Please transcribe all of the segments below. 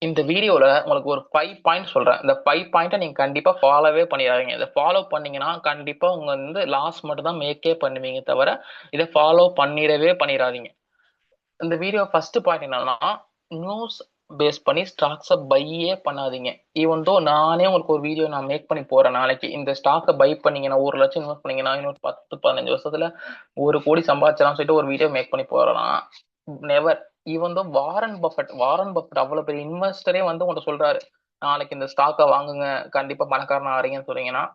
இந்த வீடியோல உங்களுக்கு ஒரு 5 பாயிண்ட் சொல்றேன். இந்த 5 பாயிண்ட்ட நீங்க கண்டிப்பா ஃபாலோவே பண்ணிறாதீங்க. இத ஃபாலோ பண்ணீங்கன்னா, கண்டிப்பா உங்க லாஸ் மட்டும் தான் மேக்கே பண்ணுவீங்க தவிர, இத ஃபாலோ பண்ணிறாதீங்க. இந்த வீடியோ ஃபர்ஸ்ட் பாயிண்ட் என்னன்னா, நியூஸ் பேஸ் பண்ணி ஸ்டாக்ஸ பையே பண்ணாதீங்க. ஈவன் தோ நானே உங்களுக்கு ஒரு வீடியோ நான் மேக் பண்ணி போறேன் நாளைக்கு. இந்த ஸ்டாக்க பை பண்ணீங்கன்னா, 1,00,000 இன்வெஸ்ட் பண்ணீங்கன்னா, இன்னொரு 10, 15 வருஷத்துல 1,00,00,000 சம்பாதிச்சலாம்னு சொல்லிட்டு ஒரு வீடியோ மேக் பண்ணி போறேன்னா, never. Even though Warren Buffett அவ்வளவு பெரிய இன்வெஸ்டரே உங்கள்ட்ட சொல்றாரு, நாளைக்கு இந்த ஸ்டாக்க வாங்குங்க, கண்டிப்பா பணக்காரன் ஆறீங்கன்னு சொல்றீங்கன்னா,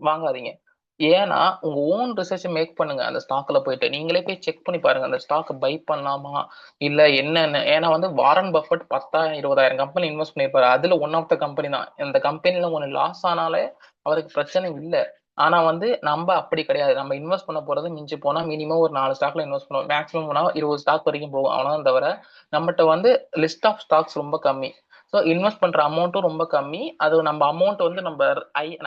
வாங்காதீங்க. ஏன்னா, உங்க ஓன் ரிசர்ச் மேக் பண்ணுங்க. அந்த ஸ்டாக்ல போயிட்டு. நீங்களே போய் செக் பண்ணி பாருங்க. அந்த ஸ்டாக் பை பண்ணலாமா? இல்ல என்னன்னு. ஏன்னா வாரன் பஃபெட் 10,000, 20,000 கம்பெனி இன்வெஸ்ட் பண்ணியிருப்பாரு. அதுல ஒன் ஆஃப் த கம்பெனி தான். இந்த கம்பெனில ஒண்ணு லாஸ் ஆனாலே அவருக்கு பிரச்சனை இல்ல. ஆனா நம்ம அப்படி கிடையாது. நம்ம இன்வெஸ்ட் பண்ண போறது மிஞ்சி போனா மினிமம் ஒரு 4 ஸ்டாக்ல இன்வெஸ்ட் பண்ணுவோம். மேக்ஸிமம் போனா 20 ஸ்டாக் வரைக்கும் போகும். அவ்வளவுதான் தவிர, நம்மட்ட லிஸ்ட் ஆஃப் ஸ்டாக்ஸ் ரொம்ப கம்மி. ஸோ இன்வெஸ்ட் பண்ற அமௌண்ட்டும் ரொம்ப கம்மி. அது நம்ம அமௌண்ட் நம்ம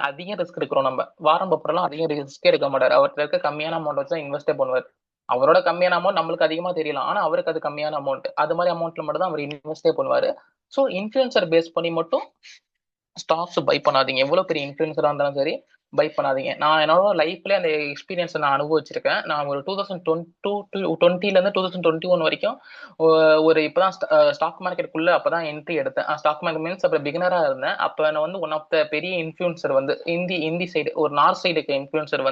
அதிக ரிஸ்க் எடுக்கிறோம். நம்ம வாரன் பஃபெட்லாம் அதிக ரிஸ்க் எடுக்க மாட்டாரு. அவர்கிட்ட இருக்க கம்மியான அமௌண்ட் வச்சு தான் இன்வெஸ்டே பண்ணுவார். அவரோட கம்மியான அமௌண்ட் நம்மளுக்கு அதிகமா தெரியலாம். ஆனா அவருக்கு அது கம்மியான அமௌண்ட். அது மாதிரி அமௌண்ட்ல மட்டும் தான் அவர் இன்வெஸ்டே பண்ணுவாரு. ஸோ இன்ஃபுளுசர் பேஸ் பண்ணி மட்டும் ஸ்டாக்ஸ் பை பண்ணாதீங்க. எவ்வளவு பெரிய இன்ஃபுளுசரா இருந்தாலும் சரி, பை பண்ணாதீங்க. நான் என்னோட லைஃப்ல அந்த எக்ஸ்பீரியன்ஸ் நான் அனுபவிச்சிருக்கேன். நான் ஒரு 2020ல இருந்து 2021 வரைக்கும் ஒரு இப்பதான் ஸ்டாக் மார்க்கெட்டுக்குள்ள அப்பதான் என்ட்ரி எடுத்தேன். ஸ்டாக் மார்க்கெட் மீன்ஸ் அப்ப பிகினரா இருந்தேன். அப்ப நான் ஒன் ஆஃப் த பெரிய இன்ஃபுளுசர் இந்தி சைடு ஒரு நார்த் சைடு இன்ஃபுளுசர்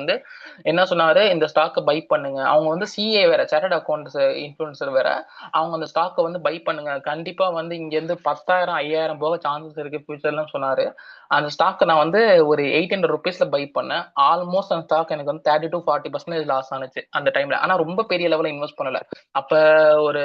என்ன சொன்னாரு, இந்த ஸ்டாக்கை பை பண்ணுங்க. அவங்க சிஏ வேற, சார்ட்டர்ட் அக்கௌண்ட்ஸ் இன்ஃபுளுசர் வேற. அவங்க அந்த ஸ்டாக்கை பை பண்ணுங்க, கண்டிப்பா இங்க இருந்து 10,000 5,000 போக சான்சஸ் இருக்கு ஃபியூச்சர்லாம் சொன்னாரு. அந்த ஸ்டாக் நான் ஒரு 800 ருபீஸ்ல பை பண்ணேன். ஆல்மோஸ்ட் அந்த ஸ்டாக் எனக்கு 30 to 40% லாஸ் ஆனிச்சு அந்த டைம்ல. ஆனா ரொம்ப பெரிய லெவல்ல இன்வெஸ்ட் பண்ணல. அப்ப ஒரு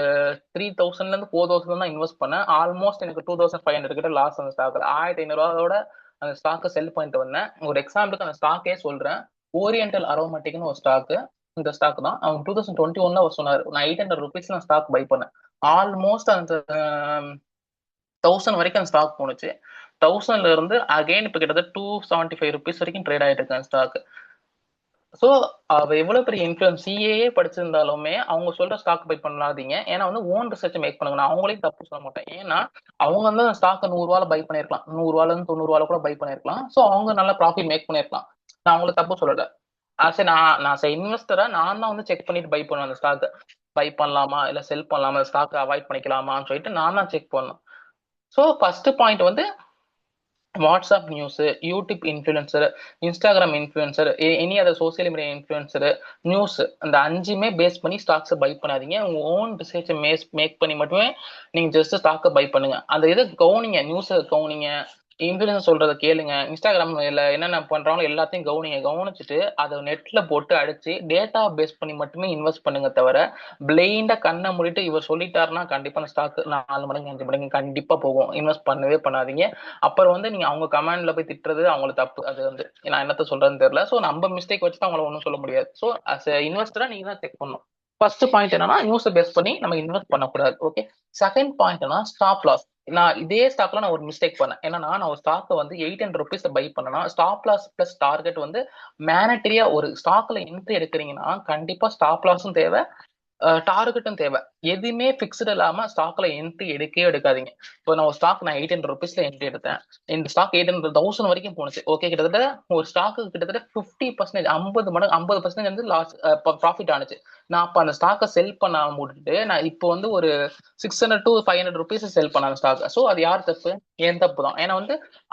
3,000ல இருந்து 4,000 தான் இன்வெஸ்ட் பண்ணேன். ஆல்மோஸ்ட் எனக்கு 2,500 கிட்ட லாஸ் அந்த ஸ்டாக்ல. 1,500 அந்த ஸ்டாக்கை செல் பண்ணிட்டு வந்தேன். ஒரு எக்ஸாம்பிளுக்கு அந்த ஸ்டாக்கே சொல்றேன். ஓரியன்டல் அரோமேட்டிக்னு ஒரு ஸ்டாக். இந்த ஸ்டாக் தான் அவங்க 2021 அவர் சொன்னாரு. நான் 800 ருபீஸ் நான் ஸ்டாக் பை பண்ணேன். ஆல்மோஸ்ட் அந்த 1000 வரைக்கும் அந்த ஸ்டாக் போனுச்சு. 1000ல இருந்து அகைன் இப்ப கிட்டத்தட்ட 275 ருபீஸ் வரைக்கும் ட்ரேட் ஆயிட்டு இருக்கு அந்த ஸ்டாக். சோ அவ எவ்வளவு பெரிய இன்ஃபுளுன்ஸ் சிஏஏ படிச்சிருந்தாலுமே அவங்க சொல்ற ஸ்டாக் பை பண்ணாதீங்க. ஏன்னா ஓன் ரிசர்ச் மேக் பண்ணுங்க. நான் அவங்களையும் தப்பு சொல்ல மாட்டேன். ஏன்னா அவங்க அந்த ஸ்டாக் 100 ரூபால பை பண்ணிருக்கலாம், 100 ரூபால இருந்து 90 ரூபால கூட பை பண்ணிருக்கலாம். சோ அவங்க நல்ல ப்ராஃபிட் மேக் பண்ணிருக்கலாம். நான் அவங்களை தப்பு சொல்லல. சரி, நான் இன்வெஸ்டரா நான் தான் செக் பண்ணிட்டு பை பண்ணுவேன். அந்த ஸ்டாக் பை பண்ணலாமா இல்ல செல் பண்ணலாமா, ஸ்டாக் அவாய்ட் பண்ணிக்கலாமான்னு சொல்லிட்டு நான் தான் செக் பண்ணுவேன். So first point WhatsApp news, YouTube influencer, Instagram influencer, any other social media influencer, news, அந்த 5மே பேஸ் பண்ணி ஸ்டாக்ஸ் பை பண்ணாதீங்க. உங்க ஓன் ரிசர்ச் மேக் பண்ணி மட்டுமே நீங்க ஜஸ்ட் ஸ்டாக்கை பை பண்ணுங்க. அந்த இதை கவனிங்க, நியூஸை கவனிங்க, இன்ஃபுளுசர் சொல்றதை கேளுங்க, இன்ஸ்டாகிராம்ல என்னென்ன பண்றாங்களோ எல்லாத்தையும் கவனிச்சுட்டு அதை நெட்ல போட்டு அடிச்சு டேட்டா பேஸ் பண்ணி மட்டுமே இன்வெஸ்ட் பண்ணுங்க தவிர, பிளைண்டா கண்ணை மூடிட்டு இவர் சொல்லிட்டாருன்னா கண்டிப்பா அந்த ஸ்டாக் 4 மடங்கு 5 மடங்கு கண்டிப்பா போகும். இன்வெஸ்ட் பண்ணவே பண்ணாதீங்க. அப்புறம் நீங்க அவங்க கமெண்ட்ல போய் திட்டுறது அவங்களுக்கு தப்பு. அது நான் என்னத்த சொல்றதுன்னு தெரியல. சோ நம்ம மிஸ்டேக் வச்சு அவங்கள ஒன்றும் சொல்ல முடியாது. சோ அஸ் இன்வெஸ்டரா நீங்க தான் செக் பண்ணணும். ஃபர்ஸ்ட் பாயிண்ட் என்னன்னா, நியூஸ் பேஸ் பண்ணி நம்ம இன்வெஸ்ட் பண்ணக்கூடாது. ஓகே. செகண்ட் பாயிண்ட் என்ன, ஸ்டாப் லாஸ். நான் இதே ஸ்டாக்ல நான் ஒரு மிஸ்டேக் பண்ணேன். என்னன்னா, நான் ஒரு ஸ்டாக் 800 ருபீஸ் பை பண்ணனா, ஸ்டாப் லாஸ் பிளஸ் டார்கெட் மேனட்டரியா ஒரு ஸ்டாக்ல என்ட்ரி எடுக்கிறீங்கன்னா கண்டிப்பா ஸ்டாப் லாஸும் தேவை, டார்கெட்டும் தேவை. எதுவுமே பிக்ஸ்டு இல்லாம ஸ்டாக்ல என்ட்ரி எடுக்கவே எடுக்காதீங்க. இப்போ நான் ஒரு ஸ்டாக் 800 ருபீஸ்ல என்ட்ரி எடுத்தேன். இந்த ஸ்டாக் 800,000 வரைக்கும் போனுச்சு. ஓகே, கிட்டத்தட்ட ஒரு ஸ்டாக்கு கிட்டத்தட்ட 50%, 50 மடங்கு 50% லாஸ் ப்ராஃபிட் ஆனிச்சு. நான் அப்ப அந்த ஸ்டாக்கை செல் பண்ண விட்டுட்டு நான் இப்போ ஒரு 600 to 500 ருபீஸ் செல் பண்ண அந்த ஸ்டாக். ஸோ அது யார் தப்பு? என் தப்பு தான். ஏன்னா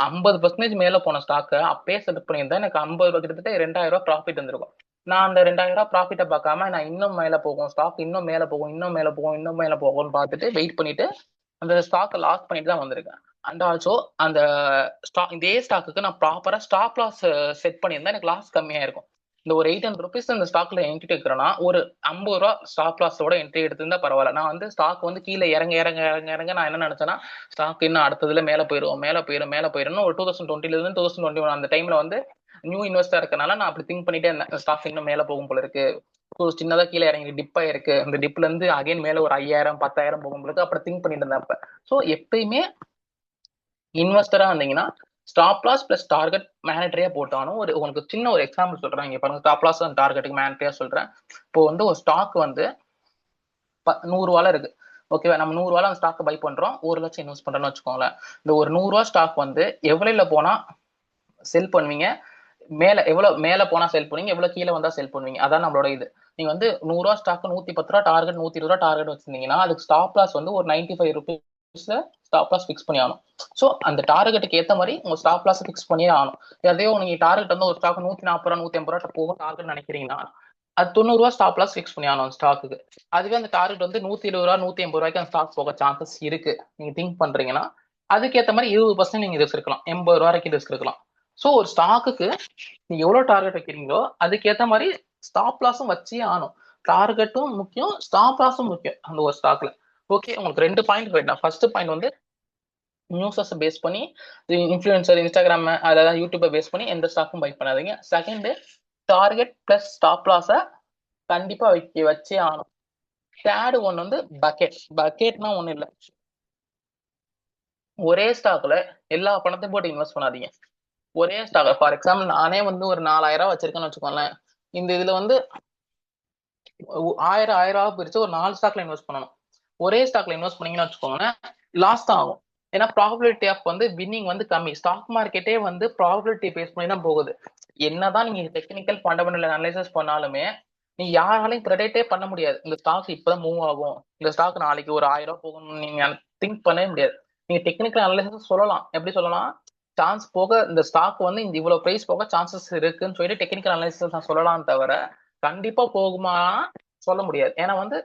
50% மேல போன ஸ்டாக்கை அப்பயே செல் பண்ணியிருந்தா எனக்கு 50 கிட்டத்தட்ட 2,000 ப்ராஃபிட் வந்திருக்கும். நான் அந்த 2,000 ப்ராஃபிட்டை பார்க்காம நான் இன்னும் மேல போகும் ஸ்டாக், இன்னும் மேல போகும், இன்னும் மேல போகும், இன்னும் மேல போகும்னு பார்த்துட்டு வெயிட் பண்ணிட்டு அந்த ஸ்டாக்கை லாஸ் பண்ணிட்டு தான் வந்திருக்கேன். அண்ட் ஆல்சோ அந்த ஸ்டாக், இதே ஸ்டாக்குக்கு நான் ப்ராப்பரா ஸ்டாப் லாஸ் செட் பண்ணியிருந்தா எனக்கு லாஸ் கம்மியா இருக்கும். இந்த ஒரு 800 ருபீஸ் இந்த ஸ்டாக்ல என்ட்ரி எடுக்கிறேன்னா ஒரு 50 ரூபா ஸ்டாப் லாஸோட என்ட்ரி எடுத்திருந்தா பரவாயில்ல. நான் ஸ்டாக் கீழே இறங்க இறங்க இறங்க இறங்க நான் என்ன நினைச்சேன்னா, ஸ்டாக் இன்னும் அடுத்ததுல மேல போயிடும் மேல போயிடும் மேல போயிடும். ஒரு 2020ல இருந்து 2021 அந்த டைம்ல நியூ இன்வெஸ்டா இருக்கனால நான் அப்படி திங்க் பண்ணிட்டே இருந்தேன். ஸ்டாக் இன்னும் மேல போகும் போல இருக்கு, சின்னதா கீழே இறங்கி டிப் ஆயிருக்கு, இந்த டிப்ல இருந்து அகைன் மேல ஒரு 5,000 10,000 போகும் போல இருக்கு, அப்படி திங்க் பண்ணிட்டு இருந்தேன் அப்ப. ஸோ எப்பயுமே இன்வெஸ்டரா இருந்தீங்கன்னா ஸ்டாப் லாஸ் பிளஸ் டார்கெட் மேனட்டரியா போட்டாலும், உங்களுக்கு சின்ன ஒரு எக்ஸாம்பிள் சொல்றேன். இங்க பாருங்க, ஸ்டாப் லாஸ் அண்ட் டார்கெட்டுக்கு மேனட்டரியா சொல்றேன். இப்போ ஒரு ஸ்டாக் 100 ரூபால இருக்கு. ஓகேவா? நம்ம 100 ரூபாய்ல அந்த ஸ்டாக் பை பண்றோம், 1 லட்சம் இன்வெஸ்ட் பண்றோம்னு வச்சுக்கோங்களேன். இந்த ஒரு 100 ரூபாய் ஸ்டாக் வந்து எவ்வளவுல போனா செல் பண்ணுவீங்க, மேல போனா செல் பண்ணுவீங்க, எவ்வளவு கீழே வந்தா செல் பண்ணுவீங்க, அதான் நம்மளோட இது. நீங்க வந்து 100 ரூபாய் ஸ்டாக் 110 ரூபாய் டார்கெட், 120 ரூபாய் டார்கெட் வச்சிருந்தீங்கன்னா அதுக்கு ஸ்டாப் லாஸ் வந்து ஒரு 95 ருபீஸ்ல ஸ்டாப் லாஸ் ஃபிக்ஸ் பண்ணி ஆகணும். சோ அந்த டார்கெட்டுக்கு ஏத்த மாதிரி உங்க ஸ்டாப் லாஸ் ஃபிக்ஸ் பண்ணியே ஆகணும். எதையோ நீங்க டார்கெட் வந்து ஒரு ஸ்டாக் 140 ரூபாய் 150 ரூபாய் போகும் டார்கெட் நினைக்கிறீங்கன்னா அது 90 ரூபாய் ஸ்டாப் லாஸ் ஃபிக்ஸ் பண்ணி ஆகணும் ஸ்டாக்கு. அதுவே அந்த டார்கெட் வந்து 120 ரூபாய் 180 ரூபாய்க்கு அந்த ஸ்டாக் போக சான்சஸ் இருக்கு நீங்க திங்க் பண்றீங்கன்னா அதுக்கேற்ற மாதிரி 20% நீங்க ரிஸ்க் இருக்கலாம், 80 ரூபாய் வரைக்கும் ரிஸ்க் இருக்கலாம். சோ ஒரு ஸ்டாக்குக்கு நீங்க எவ்வளவு டார்கெட் வைக்கிறீங்களோ அதுக்கேற்ற மாதிரி ஸ்டாப் லாஸும் வச்சே ஆகணும். டார்கெட்டும் முக்கியம், ஸ்டாப் லாஸும் முக்கியம் அந்த ஒரு ஸ்டாக்ல. ஓகே, உங்களுக்கு 2 பாயிண்ட் போயிட்டேன். ஃபர்ஸ்ட் பாயிண்ட் வந்து நியூஸஸ் பேஸ் பண்ணி இன்ஃபுளுசர், இன்ஸ்டாகிராம், அதாவது யூடியூப்பை பேஸ் பண்ணி எந்த ஸ்டாக்கும் பை பண்ணாதீங்க. செகண்ட், டார்கெட் பிளஸ் ஸ்டாப் லாஸை கண்டிப்பா வச்சே ஆகணும். தேர்ட் ஒன் வந்து பக்கெட்னா ஒண்ணு இல்லை, ஒரே ஸ்டாக்ல எல்லா பணத்தையும் போட்டு இன்வெஸ்ட் பண்ணாதீங்க. ஒரே ஸ்டாக், ஃபார் எக்ஸாம்பிள் நானே வந்து ஒரு 4000 வச்சிருக்கேன்னு வச்சுக்கோங்களேன். இந்த இதுல வந்து 1000 பிரிச்சு ஒரு 4 ஸ்டாக்ல இன்வெஸ்ட் பண்ணணும். ஒரே ஸ்டாக்ல இன்வெஸ்ட் பண்ணீங்கன்னு வச்சுக்கோங்களேன், லாஸ் தான் ஆகும். ஏன்னா ப்ராபபிலிட்டி ஆஃப் வந்து வின்னிங் வந்து கம்மி. ஸ்டாக் மார்க்கெட்டே வந்து ப்ராபபிலிட்டி பேஸ் பண்ணி தான் போகுது. என்னதான் நீங்க டெக்னிக்கல் ஃபண்டமெண்டல் அனலைசிஸ் பண்ணாலுமே நீ யாராலையும் ப்ரெடிக்டே பண்ண முடியாது. இந்த ஸ்டாக் இப்பதான் மூவ் ஆகும், இந்த ஸ்டாக் நாளைக்கு ஒரு 1000 போகணும்னு நீங்க திங்க் பண்ணவே முடியாது. நீங்க டெக்னிக்கல் அனலைசிஸ் சொல்லலாம். எப்படி சொல்லலாம்? சான்ஸ் போக இந்த ஸ்டாக் வந்து இந்த இவ்வளவு பிரைஸ் போக சான்சஸ் இருக்குன்னு சொல்லிட்டு டெக்னிக்கல் அனலைசிஸ் நான் சொல்லலாம் தவிர கண்டிப்பா போகுமா சொல்ல முடியாது. ஏன்னா வந்து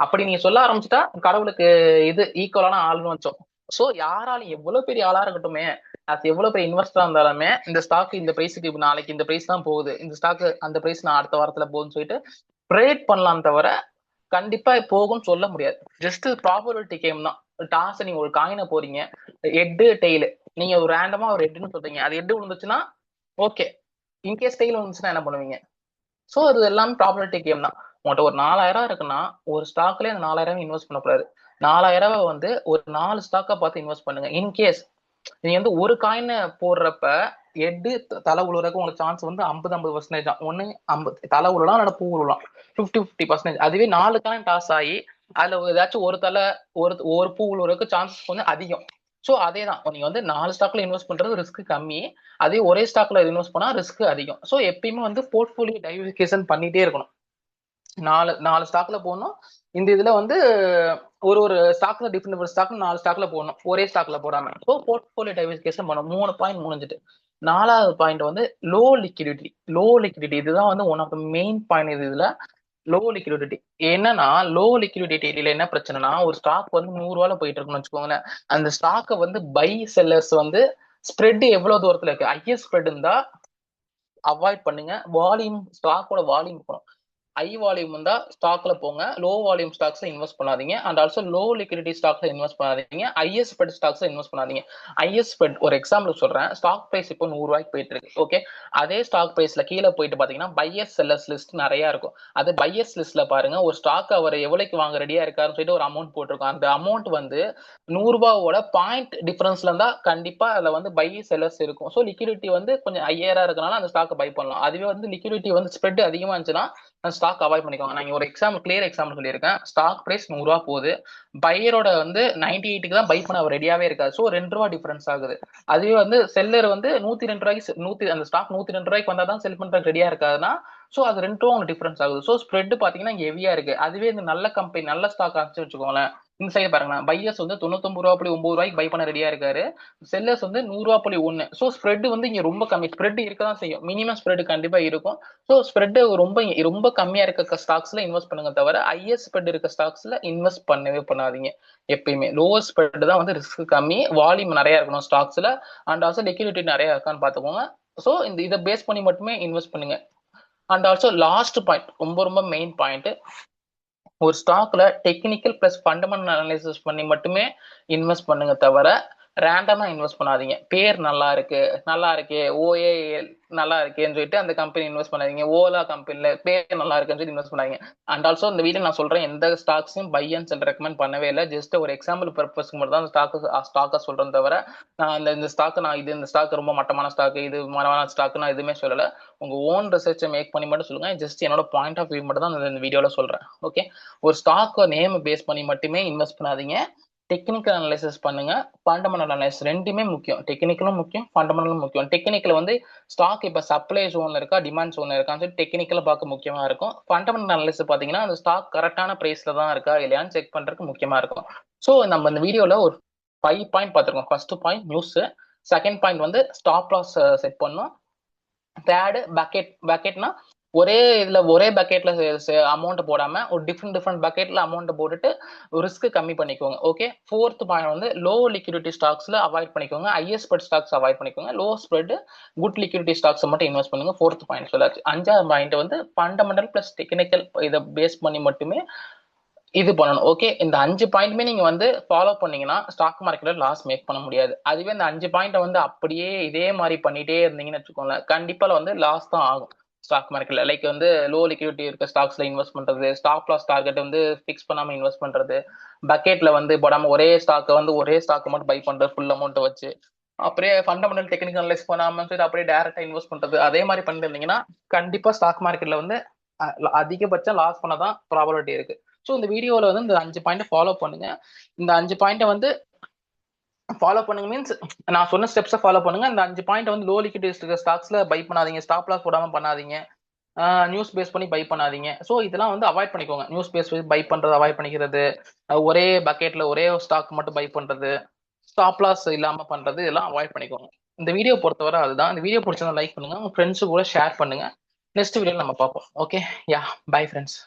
அப்படி நீங்க சொல்ல ஆரம்பிச்சுட்டா கடவுளுக்கு இது ஈக்குவலான ஆள்னு வச்சோம். சோ யாராலும் எவ்வளவு பெரிய ஆளா இருக்கட்டுமே, அது எவ்வளவு பெரிய இன்வெஸ்டரா இருந்தாலுமே இந்த ஸ்டாக் இந்த பிரைஸுக்கு நாளைக்கு இந்த பிரைஸ் தான் போகுது, இந்த ஸ்டாக் அந்த பிரைஸ் நான் அடுத்த வாரத்துல போகுதுன்னு சொல்லிட்டு ட்ரேட் பண்ணலாம் தவிர கண்டிப்பா போகும்னு சொல்ல முடியாது. ஜஸ்ட் ப்ராபபிலிட்டி கேம் தான். டாஸ் நீங்க ஒரு காயினை போறீங்க, ஹெட் டெய்லு, நீங்க ஒரு ரேண்டமா ஒரு ஹெட்னு சொல்றீங்க, அது ஹெட் விழுந்துச்சுன்னா ஓகே, இன்கேஸ் டெய்ல் விழுந்துச்சுன்னா என்ன பண்ணுவீங்க? சோ அது எல்லாமே ப்ராபபிலிட்டி கேம் தான். உங்கள்கிட்ட ஒரு 4000 இருக்குன்னா ஒரு ஸ்டாக்லயே அந்த 4000 இன்வெஸ்ட் பண்ணக்கூடாது. 4000 வந்து ஒரு 4 ஸ்டாக்கா பார்த்து இன்வெஸ்ட் பண்ணுங்க. இன்கேஸ் நீங்க வந்து ஒரு காயினை போடுறப்ப ஹெட் தலை உழுறதுக்கு உங்களுக்கு சான்ஸ் வந்து 50% தான். ஒண்ணு 50 தலை உழலாம், இல்ல பூ உழலாம், 50%. அதுவே 4 காயின் டாஸ் ஆகி அதுல ஏதாச்சும் ஒரு தலை ஒரு பூ உழுறதுக்கு சான்சஸ் கொஞ்சம் அதிகம். சோ அதே தான், நீங்க வந்து 4 ஸ்டாக்ல இன்வெஸ்ட் பண்றது ரிஸ்க் கம்மி, அதே ஒரே ஸ்டாக்ல இன்வெஸ்ட் பண்ணா ரிஸ்க் அதிகம். சோ எப்பயுமே வந்து போர்ட்ஃபோலியோ டைவர்சிஃபிகேஷன் பண்ணிட்டே இருக்கணும். 4 ஸ்டாக்ல போடணும். இந்த இதுல வந்து ஒரு ஸ்டாக்ல டிஃபரெண்ட் ஸ்டாக் 4 ஸ்டாக்ல போடணும், ஒரே ஸ்டாக்ல போடாம. ஸோ போர்ட்ஃபோலியோ டைவர்சிஃபிகேஷன் பண்ணணும். 3 பாயிண்ட் முடிஞ்சுட்டு. 4வது பாயிண்ட் வந்து லோ லிக்விடிட்டி. இதுதான் வந்து one of the main point. இதுல லோ லிக்விடிட்டி என்னன்னா, லோ லிக்விடிட்டியில என்ன பிரச்சனைனா, ஒரு ஸ்டாக் வந்து 100 ரூபாயில போயிட்டு இருக்குன்னு வச்சுக்கோங்களேன். அந்த ஸ்டாக்கை வந்து பை செல்லர்ஸ் வந்து ஸ்ப்ரெட் எவ்வளவு தூரத்துல இருக்கு, ஹையஸ்ட் ஸ்ப்ரெட் இருந்தா அவாய்ட் பண்ணுங்க. வால்யூம், ஸ்டாக்கோட வால்யூம் இருக்கணும். ஹை வால்யூம் இருந்தா ஸ்டாக்ல போங்க, லோ வால்யூம் ஸ்டாக்ஸ்ல இன்வெஸ்ட் பண்ணாதீங்க. அண்ட் ஆல்சோ லோ லிக்விடிட்டி ஸ்டாக்ஸ்ல இன்வெஸ்ட் பண்ணாதீங்க. ஹையஸ்ட் ஸ்ப்ரெட் ஸ்டாக்ஸ்ல இன்வெஸ்ட் பண்ணாதீங்க. ஹையஸ்ட் ஸ்ப்ரெட் ஒரு எக்ஸாம்பிள் சொல்றேன். ஸ்டாக் பிரைஸ் இப்போ 100 ரூபாய்க்கு போயிட்டு இருக்கு. ஓகே, அதே ஸ்டாக் பிரைஸ்ல கீழே போயிட்டு பாத்தீங்கன்னா பையர்ஸ் செல்லர்ஸ் லிஸ்ட் நிறைய இருக்கும். அது பையர்ஸ் லிஸ்ட்ல பாருங்க, ஒரு ஸ்டாக் அவர் எவ்வளவுக்கு வாங்க ரெடியா இருக்காருன்னு சொல்லிட்டு ஒரு அமௌண்ட் போட்டிருக்கும். அந்த அமௌண்ட் வந்து 100 ரூபாவோட பாயிண்ட் டிஃபரன்ஸ்ல இருந்தா கண்டிப்பா அதுல வந்து பை செல்லர்ஸ் இருக்கும். ஸோ லிக்விடிட்டி வந்து கொஞ்சம் ஹையரா இருக்கனால அந்த ஸ்டாக்கை பை பண்ணலாம். அதுவே வந்து லிக்விடிட்டி வந்து ஸ்ப்ரெட் அதிகமா இருந்துச்சுன்னா அந்த ஸ்டாக் அவாய்ட் பண்ணிக்கோங்க. நான் ஒரு கிளியர் எக்ஸாம்பிள் சொல்லியிருக்கேன். ஸ்டாக் பிரைஸ் 100 ரூபா போகுது, பையரோட வந்து 98க்கு தான் பை பண்ண அவர் ரெடியாவே இருக்காது. ஸோ 2 ரூபா டிஃபரன்ஸ் ஆகுது. அதுவே வந்து செல்லர் வந்து 102 ரூபாய்க்கு அந்த ஸ்டாக் 102 ரூபாய்க்கு வந்தா தான் செல் பண்றதுக்கு ரெடியா இருக்காதுன்னா ஸோ அது 2 ரூபா உங்களுக்கு டிஃபரன்ஸ் ஆகுது. ஸோ ஸ்ப்ரெட் பாத்தீங்கன்னா ஹெவியா இருக்கு. அதுவே இந்த நல்ல கம்பெனி நல்ல ஸ்டாக் ஆச்சு வச்சுக்கோங்களேன், இந்த சைடு பாருங்க, பையர்ஸ் வந்து 99.9 ரூபாய்க்கு பை பண்ண ரெடியா இருக்காரு, செல்லர்ஸ் வந்து 100.1. ஸோ ஸ்ப்ரெட் வந்து இங்க ரொம்ப கம்மி. ஸ்ப்ரெட் இருக்கதான் செய்யும், மினிமம் ஸ்ப்ரெட் கண்டிப்பா இருக்கும். ஸோ ஸ்ப்ரெட் ரொம்ப கம்மியா இருக்க ஸ்டாக்ஸ்ல இன்வெஸ்ட் பண்ணுங்க தவிர ஹையர் ஸ்ப்ரெட் இருக்க ஸ்டாக்ஸ்ல இன்வெஸ்ட் பண்ணவே பண்ணாதீங்க. எப்பயுமே லோவர் ஸ்ப்ரெட் தான் வந்து ரிஸ்க் கம்மி, வால்யூம் நிறைய இருக்கணும் ஸ்டாக்ஸ்ல, அண்ட் ஆல்சோ லிக்விடிட்டி நிறைய இருக்கான்னு பாத்துக்கோங்க. ஸோ இதை பேஸ் பண்ணி மட்டுமே இன்வெஸ்ட் பண்ணுங்க. அண்ட் ஆல்சோ லாஸ்ட் பாயிண்ட், ரொம்ப மெயின் பாயிண்ட், ஒரு ஸ்டாக்ல டெக்னிக்கல் பிளஸ் ஃபண்டமெண்டல் அனலைசிஸ் பண்ணி மட்டுமே இன்வெஸ்ட் பண்ணுங்க தவிர ரேண்டமா இன்வெஸ்ட் பண்ணாதீங்க. பேர் நல்லா இருக்கு ஓஏஎல் நல்லா இருக்கேன்னு சொல்லிட்டு அந்த கம்பெனி இன்வெஸ்ட் பண்ணாதீங்க. ஓலா கம்பெனில பேர் நல்லா இருக்குன்னு சொல்லி இன்வெஸ்ட் பண்ணாதீங்க. அண்ட் ஆல்சோ இந்த வீடியோ நான் சொல்றேன், எந்த ஸ்டாக்ஸையும் பை அண்ட் செல் ரெக்கமெண்ட் பண்ணவே இல்லை. ஜஸ்ட் ஒரு எக்ஸாம்பிள் பர்பஸ்க்கு மட்டும் தான் ஸ்டாக்கை சொல்றேன் தவிர, நான் இந்த ஸ்டாக் நான் இந்த ஸ்டாக் ரொம்ப மட்டமான ஸ்டாக், இது மட்டமான ஸ்டாக் நான் எதுவுமே சொல்லல. உங்க ஓன் ரிசர்ச்சை மேக் பண்ணி மட்டும் சொல்லுங்க. ஜஸ்ட் என்னோட பாயிண்ட் ஆஃப் வியூ மட்டும் தான் இந்த வீடியோல சொல்றேன். ஓகே, ஒரு ஸ்டாக் நேம் பேஸ் பண்ணி மட்டுமே இன்வெஸ்ட் பண்ணாதீங்க. டெக்னிக்கல் அனலைசிஸ் பண்ணுங்க, ஃபண்டமெண்டல் அனலைசிஸ் ரெண்டுமே முக்கியம். டெக்னிக்கலும் முக்கியம், ஃபண்டமெண்டலும் முக்கியம். டெக்னிக்கல் வந்து ஸ்டாக் இப்போ சப்ளை ஜோன்ல இருக்கா, டிமாண்ட் ஜோன்ல இருக்கான்னு சொல்லி டெக்னிக்கல பார்க்க முக்கியமா இருக்கும். ஃபண்டமெண்டல் அனலைசிஸ் பாத்தீங்கன்னா அந்த ஸ்டாக் கரெக்டான பிரைஸ்ல தான் இருக்கா இல்லையான்னு செக் பண்றதுக்கு முக்கியமா இருக்கும். ஸோ நம்ம இந்த வீடியோல ஒரு 5 பாயிண்ட் பார்த்துருக்கோம். First point news, second point வந்து ஸ்டாப் லாஸ் செட் பண்ணும், தேர்டு பக்கெட்னா ஒரே இதுல ஒரே பக்கெட்ல அமௌண்ட் போடாம ஒரு டிஃப்ரெண்ட் பக்கெட்ல அமௌண்ட் போட்டுட்டு ரிஸ்க் கம்மி பண்ணிக்கோங்க. ஓகே, ஃபோர்த் பாயிண்ட் வந்து லோ லிக்விடிட்டி ஸ்டாக்ஸ்ல அவாய்ட் பண்ணிக்கோங்க, ஹையர் ஸ்ப்ரெட் ஸ்டாக்ஸ் அவாய்ட் பண்ணிக்கோங்க, low spread good liquidity stocks மட்டும் இன்வெஸ்ட் பண்ணுங்க. ஃபோர்த் பாயிண்ட் சொல்லாச்சு. அஞ்சாவது பாயிண்ட் வந்து ஃபண்டமெண்டல் பிளஸ் டெக்னிக்கல் இதை பேஸ் பண்ணி மட்டுமே இது பண்ணணும். ஓகே, இந்த 5 பாயிண்ட்மே நீங்க வந்து ஃபாலோ பண்ணீங்கன்னா ஸ்டாக் மார்க்கெட்ல லாஸ் மேக் பண்ண முடியாது. அதுவே இந்த 5 பாயிண்ட்டை வந்து அப்படியே இதே மாதிரி பண்ணிட்டே இருந்தீங்கன்னு வச்சுக்கோங்களேன், கண்டிப்பா வந்து லாஸ் தான் ஆகும் ஸ்டாக் மார்க்கெட்ல. லைக் வந்து லோ லிக்விடிட்டி இருக்க ஸ்டாக்ஸ்ல இன்வெஸ்ட் பண்றது, ஸ்டாப் லாஸ் டார்கெட் வந்து ஃபிக்ஸ் பண்ணாம இன்வெஸ்ட் பண்றது, பக்கெட்ல வந்து போடாம ஒரே ஸ்டாக் மட்டும் பை பண்றது ஃபுல் அமௌண்ட் வச்சு, அப்படியே ஃபண்டமெண்டல் டெக்னிக்கல் அனலைஸ் பண்ணாம சரி அப்படியே டைரக்டா இன்வெஸ்ட் பண்றது, அதே மாதிரி பண்ணிட்டு இருந்தீங்கன்னா கண்டிப்பா ஸ்டாக் மார்க்கெட்ல வந்து அதிகபட்சம் லாஸ் பண்ணதான் ப்ராபபிலிட்டி இருக்கு. ஸோ இந்த வீடியோவில் வந்து இந்த 5 பாயிண்ட் ஃபாலோ பண்ணுங்க. இந்த 5 பாயிண்ட்டை வந்து ஃபாலோ பண்ணுங்க மீன்ஸ் நான் சொன்ன ஸ்டெப்ஸை ஃபாலோ பண்ணுங்க. இந்த 5 பாயிண்ட் வந்து லோ லிக்விடிட்டி இருக்க ஸ்டாக்ஸ்ல பை பண்ணாதீங்க, ஸ்டாப் லாஸ் போடாம பண்ணாதீங்க, நியூஸ் பேஸ் பண்ணி பை பண்ணாதீங்க. ஸோ இதெல்லாம் வந்து அவாய்ட் பண்ணிக்கோங்க. நியூஸ் பேஸ் பை பண்றது அவாய்ட் பண்ணிக்கிறது, ஒரே பக்கெட்ல ஒரே ஸ்டாக் மட்டும் பை பண்றது, ஸ்டாப் லாஸ் இல்லாம பண்றது, இதெல்லாம் அவாய்ட் பண்ணிக்கோங்க. இந்த வீடியோ பொறுத்தவரை அதுதான். இந்த வீடியோ பிடிச்சதை லைக் பண்ணுங்க, உங்க ஃப்ரெண்ட்ஸு கூட ஷேர் பண்ணுங்க. நெக்ஸ்ட் வீடியோல நம்ம பார்ப்போம். ஓகே, யா, பை ஃப்ரெண்ட்ஸ்.